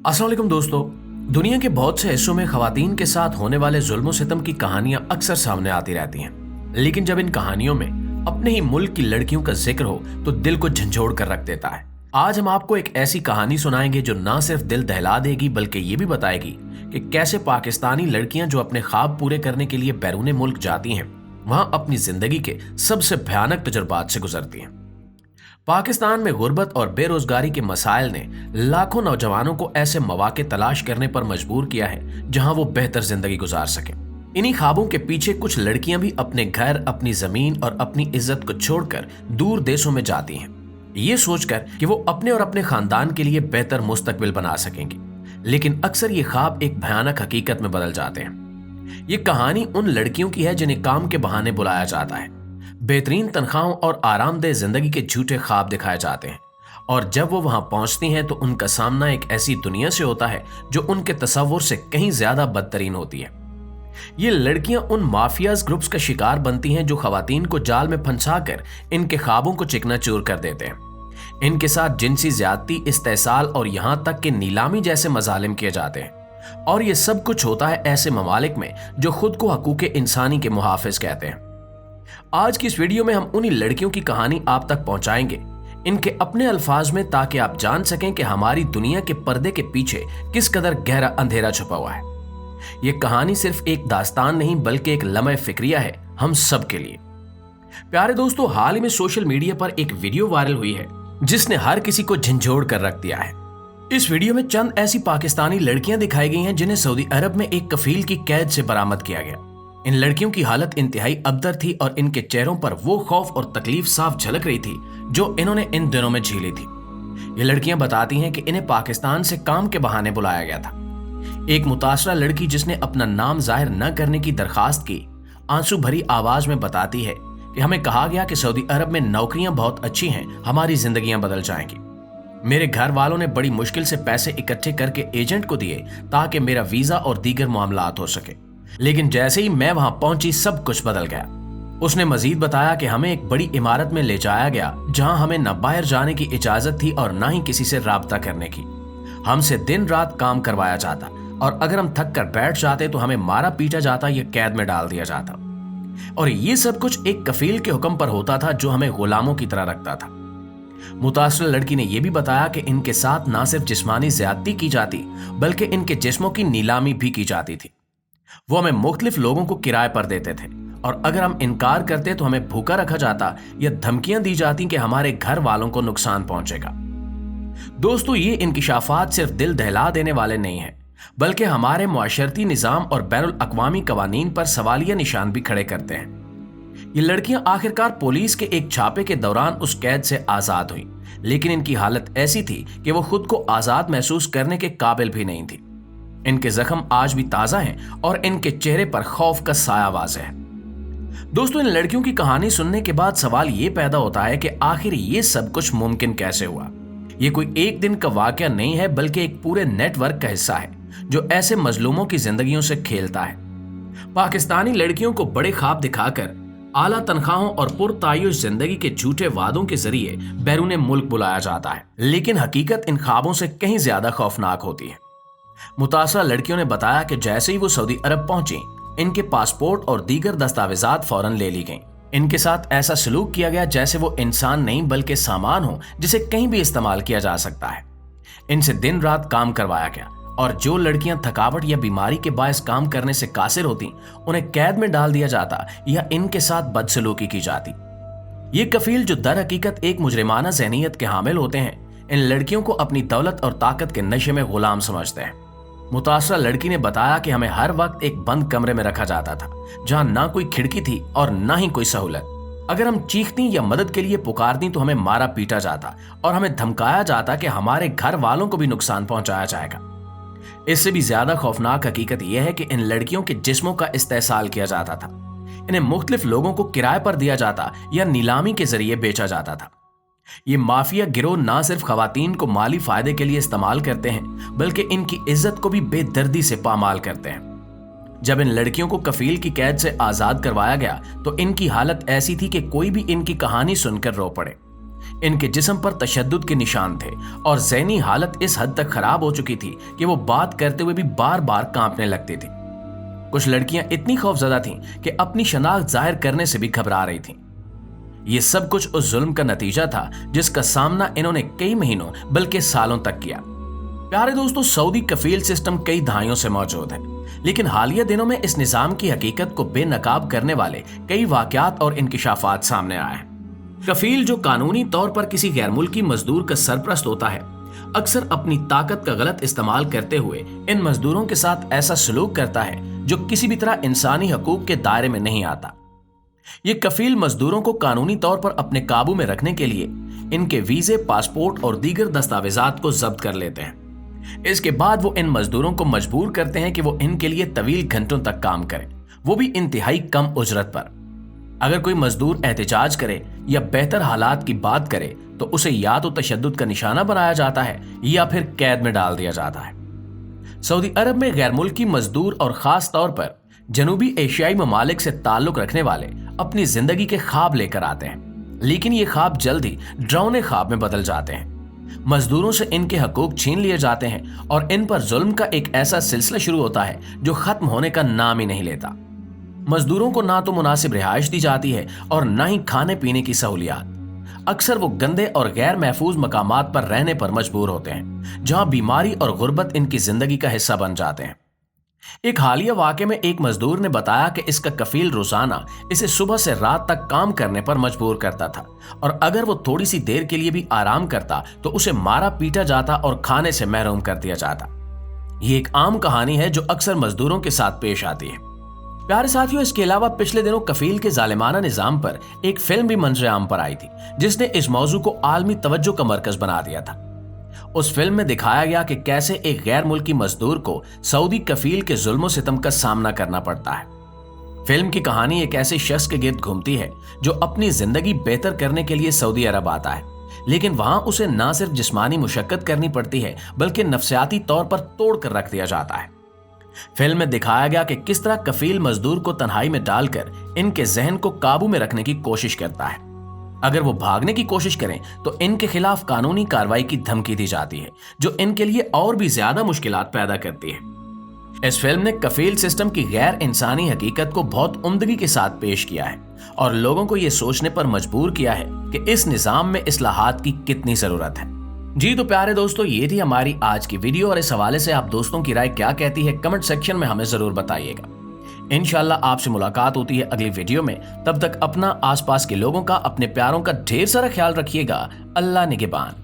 अस्सलाम वालेकुम दोस्तों। दुनिया के बहुत से हिस्सों में खवातीन के साथ होने वाले जुल्म और सितम की कहानियां अक्सर सामने आती रहती हैं, लेकिन जब इन कहानियों में अपने ही मुल्क की लड़कियों का जिक्र हो तो दिल को झंझोड़ कर रख देता है। आज हम आपको एक ऐसी कहानी सुनाएंगे जो ना सिर्फ दिल दहला देगी बल्कि ये भी बताएगी कि कैसे पाकिस्तानी लड़कियां जो अपने ख्वाब पूरे करने के लिए बैरूने मुल्क जाती हैं, वहां अपनी जिंदगी के सबसे भयानक तजुर्बात से गुजरती हैं। पाकिस्तान में गुर्बत और बेरोजगारी के मसाइल ने लाखों नौजवानों को ऐसे मौके तलाश करने पर मजबूर किया है जहां वो बेहतर जिंदगी गुजार सकें। इन्हीं ख्वाबों के पीछे कुछ लड़कियां भी अपने घर, अपनी जमीन और अपनी इज्जत को छोड़कर दूर देशों में जाती हैं, ये सोचकर कि वो अपने और अपने खानदान के लिए बेहतर मुस्तकबिल बना सकेंगी। लेकिन अक्सर ये ख्वाब एक भयानक हकीकत में बदल जाते हैं। ये कहानी उन लड़कियों की है जिन्हें काम के बहाने बुलाया जाता है, बेहतरीन तनख्वाहों और आरामदेह जिंदगी के झूठे ख्वाब दिखाए जाते हैं, और जब वो वहां पहुंचती हैं तो उनका सामना एक ऐसी दुनिया से होता है जो उनके तसव्वुर से कहीं ज्यादा बदतरीन होती है। ये लड़कियां उन माफियाज ग्रुप्स का शिकार बनती हैं जो खवातीन को जाल में फंसाकर इनके ख्वाबों को चिकनाचूर कर देते हैं। इनके साथ जिनसी ज्यादती, इस्तेसाल और यहां तक कि नीलामी जैसे मजालिम किए जाते हैं, और ये सब कुछ होता है ऐसे ममालिक में जो खुद को हकूक इंसानी के मुहाफिज कहते हैं। आज की इस वीडियो में हम उन्हीं लड़कियों की कहानी आप तक पहुंचाएंगे, इनके अपने अल्फाज में, ताकि आप जान सकें कि हमारी दुनिया के पर्दे के पीछे किस कदर गहरा अंधेरा छुपा हुआ है। यह कहानी सिर्फ एक दास्तान नहीं बल्कि एक लम्हे फिक्रिया है हम सब के लिए। प्यारे दोस्तों, हाल ही में सोशल मीडिया पर एक वीडियो वायरल हुई है जिसने हर किसी को झंझोड़ कर रख दिया है। इस वीडियो में चंद ऐसी पाकिस्तानी लड़कियां दिखाई गई हैं जिन्हें सऊदी अरब में एक कफील की कैद से बरामद किया गया। इन लड़कियों की हालत इंतहाई अबतर थी और इनके चेहरों पर वो खौफ और तकलीफ साफ झलक रही थी जो इन्होंने इन दिनों में झेली थी। ये लड़कियां बताती हैं कि इन्हें पाकिस्तान से काम के बहाने बुलाया गया था। एक मुतासरा लड़की जिसने अपना नाम जाहिर न करने की दरखास्त की, आंसू भरी आवाज में बताती है कि हमें कहा गया कि सऊदी अरब में नौकरियां बहुत अच्छी हैं, हमारी जिंदगियां बदल जाएंगी। मेरे घर वालों ने बड़ी मुश्किल से पैसे इकट्ठे करके एजेंट को दिए ताकि मेरा वीजा और दीगर मामलात हो सके, लेकिन जैसे ही मैं वहां पहुंची सब कुछ बदल गया। उसने मजीद बताया कि हमें एक बड़ी इमारत में ले जाया गया जहां हमें न बाहर जाने की इजाजत थी और न ही किसी से राब्ता करने की। हमसे दिन रात काम करवाया जाता और अगर हम थक कर बैठ जाते तो हमें मारा पीटा जाता या कैद में डाल दिया जाता, और ये सब कुछ एक कफील के हुक्म पर होता था जो हमें गुलामों की तरह रखता था। मुतासर लड़की ने यह भी बताया कि इनके साथ न सिर्फ जिस्मानी ज्यादती की जाती बल्कि इनके जिस्मों की नीलामी भी की जाती थी। वो हमें मुख्तलिफ लोगों को किराए पर देते थे और अगर हम इनकार करते तो हमें भूखा रखा जाता या धमकियां दी जाती कि हमारे घर वालों को नुकसान पहुंचेगा। दोस्तों, ये इंकिशाफात सिर्फ दिल दहला देने वाले नहीं हैं बल्कि हमारे मुआशरती निज़ाम और बैनुल अक़वामी कवानीन पर सवालिया निशान भी खड़े करते हैं। ये लड़कियां आखिरकार पुलिस के एक छापे के दौरान उस कैद से आजाद हुई, लेकिन इनकी हालत ऐसी थी कि वो खुद को आजाद महसूस करने के काबिल भी नहीं थी। इनके जख्म आज भी ताजा हैं और इनके चेहरे पर खौफ का साया वाज़ेह है। दोस्तों, इन लड़कियों की कहानी सुनने के बाद सवाल ये पैदा होता है कि आखिर ये सब कुछ मुमकिन कैसे हुआ। ये कोई एक दिन का वाकया नहीं है बल्कि एक पूरे नेटवर्क का हिस्सा है जो ऐसे मजलूमों की जिंदगियों से खेलता है। पाकिस्तानी लड़कियों को बड़े ख्वाब दिखाकर आला तनख्वाहों और पुरतायुश जिंदगी के झूठे वादों के जरिए बैरूने मुल्क बुलाया जाता है, लेकिन हकीकत इन ख्वाबों से कहीं ज्यादा खौफनाक होती है। मुतासरा लड़कियों ने बताया कि जैसे ही वो सऊदी अरब पहुंची, इनके पासपोर्ट और दीगर दस्तावेजात फौरन ले ली गईं। इनके साथ ऐसा सलूक किया गया जैसे वो इंसान नहीं बल्कि सामान हो जिसे कहीं भी इस्तेमाल किया जा सकता है। इनसे दिन रात काम करवाया गया और जो लड़कियां थकावट या बीमारी के बायस काम करने से कासिर होती, उन्हें कैद में डाल दिया जाता या इनके साथ बदसलूकी की जाती। ये कफील जो दर हकीकत एक मुजरिमाना ज़हनियत के हामिल होते हैं, इन लड़कियों को अपनी दौलत और ताकत के नशे में गुलाम समझते हैं। मुतासरा लड़की ने बताया कि हमें हर वक्त एक बंद कमरे में रखा जाता था जहां ना कोई खिड़की थी और ना ही कोई सहूलत। अगर हम चीखती या मदद के लिए पुकारती तो हमें मारा पीटा जाता और हमें धमकाया जाता कि हमारे घर वालों को भी नुकसान पहुंचाया जाएगा। इससे भी ज्यादा खौफनाक हकीकत यह है कि इन लड़कियों के जिस्मों का इस्तेसाल किया जाता था। इन्हें मुख्तलिफ लोगों को किराए पर दिया जाता या नीलामी के जरिए बेचा जाता था। ये माफिया गिरोह ना सिर्फ खवातीन को माली फायदे के लिए इस्तेमाल करते हैं बल्कि इनकी इज्जत को भी बेदर्दी से पामाल करते हैं। जब इन लड़कियों को कफील की कैद से आजाद करवाया गया तो इनकी हालत ऐसी थी कि कोई भी इनकी कहानी सुनकर रो पड़े। इनके जिस्म पर तशद्दुद के निशान थे और ज़हनी हालत इस हद तक खराब हो चुकी थी कि वो बात करते हुए भी बार बार कांपने लगती थी। कुछ लड़कियां इतनी खौफजदा थीं कि अपनी शनाख्त जाहिर करने से भी घबरा रही थीं। ये सब कुछ उस जुल्म का नतीजा था जिसका सामना इन्होंने कई महीनों बल्कि सालों तक किया। प्यारे दोस्तों, सऊदी कफील सिस्टम कई दहाइयों से मौजूद है, लेकिन हालिया दिनों में इस निजाम की हकीकत को बेनकाब करने वाले कई वाकयात और इंकिशाफात सामने आए हैं। कफील, जो कानूनी तौर पर किसी गैर मुल्की मजदूर का सरपरस्त होता है, अक्सर अपनी ताकत का गलत इस्तेमाल करते हुए इन मजदूरों के साथ ऐसा सलूक करता है जो किसी भी तरह इंसानी हकूक के दायरे में नहीं आता। ये कफील मजदूरों को कानूनी तौर पर अपने काबू में रखने के लिए इनके वीजे, पासपोर्ट और दीगर दस्तावेजात को जब्त कर लेते हैं। इसके बाद वो इन मजदूरों को मजबूर करते हैं कि वो इनके लिए तवील घंटों तक काम करें, वो भी इंतहाई कम उजरत पर। अगर कोई मजदूर एहतजाज करे या बेहतर हालात की बात करे तो उसे या तो तशद्दुद का निशाना बनाया जाता है या फिर कैद में डाल दिया जाता है। सऊदी अरब में गैर मुल्की मजदूर और खास तौर पर जनूबी एशियाई ममालिक से ताल्लुक रखने वाले अपनी जिंदगी के ख्वाब लेकर आते हैं, लेकिन ये ख्वाब जल्द ही डरावने ख्वाब में बदल जाते हैं। मजदूरों से इनके हकूक छीन लिए जाते हैं और इन पर जुल्म का एक ऐसा सिलसिला शुरू होता है जो खत्म होने का नाम ही नहीं लेता। मजदूरों को ना तो मुनासिब रिहाइश दी जाती है और ना ही खाने पीने की सहूलियात। अक्सर वो गंदे और गैर महफूज मकामात पर रहने पर मजबूर होते हैं, जहां बीमारी और गुर्बत इनकी जिंदगी का हिस्सा बन जाते हैं। एक हालिया वाक़े में एक मजदूर ने बताया कि इसका कफील रोजाना इसे सुबह से रात तक काम करने पर मजबूर करता था और अगर वो थोड़ी सी देर के लिए भी आराम करता तो उसे मारा पीटा जाता और खाने से महरूम कर दिया जाता। ये एक आम कहानी है जो अक्सर मजदूरों के साथ पेश आती है। प्यारे साथियों, इसके अलावा पिछले दिनों कफील के जालिमाना निजाम पर एक फिल्म भी मंजर आम पर आई थी जिसने इस मौजू को आलमी तवज्जो का मरकज बना दिया था। उस फिल्म में दिखाया गया कि कैसे एक गैर मुल्की मजदूर को सऊदी कफील के जुल्म सितम का सामना करना पड़ता है। फिल्म की कहानी एक ऐसे शख्स के गिर्द घूमती है जो अपनी जिंदगी बेहतर करने के लिए सऊदी अरब आता है, लेकिन वहां उसे न सिर्फ जिस्मानी मुशक्कत करनी पड़ती है बल्कि नफ्सियाती तौर पर तोड़ कर रख दिया जाता है। फिल्म में दिखाया गया कि किस तरह कफील मजदूर को तन्हाई में डालकर इनके जहन को काबू में रखने की कोशिश करता है। अगर वो भागने की कोशिश करें तो इनके खिलाफ कानूनी कार्रवाई की धमकी दी जाती है जो इनके लिए और भी ज्यादा मुश्किलात पैदा करती है। इस फिल्म ने कफील सिस्टम की गैर इंसानी हकीकत को बहुत उम्दगी के साथ पेश किया है और लोगों को यह सोचने पर मजबूर किया है कि इस निजाम में इस्लाहात की कितनी जरूरत है। जी तो प्यारे दोस्तों, ये थी हमारी आज की वीडियो और इस हवाले से आप दोस्तों की राय क्या कहती है कमेंट सेक्शन में हमें जरूर बताइएगा। इंशाल्लाह आपसे मुलाकात होती है अगली वीडियो में। तब तक अपना, आसपास के लोगों का, अपने प्यारों का ढेर सारा ख्याल रखिएगा। अल्लाह निगहबान।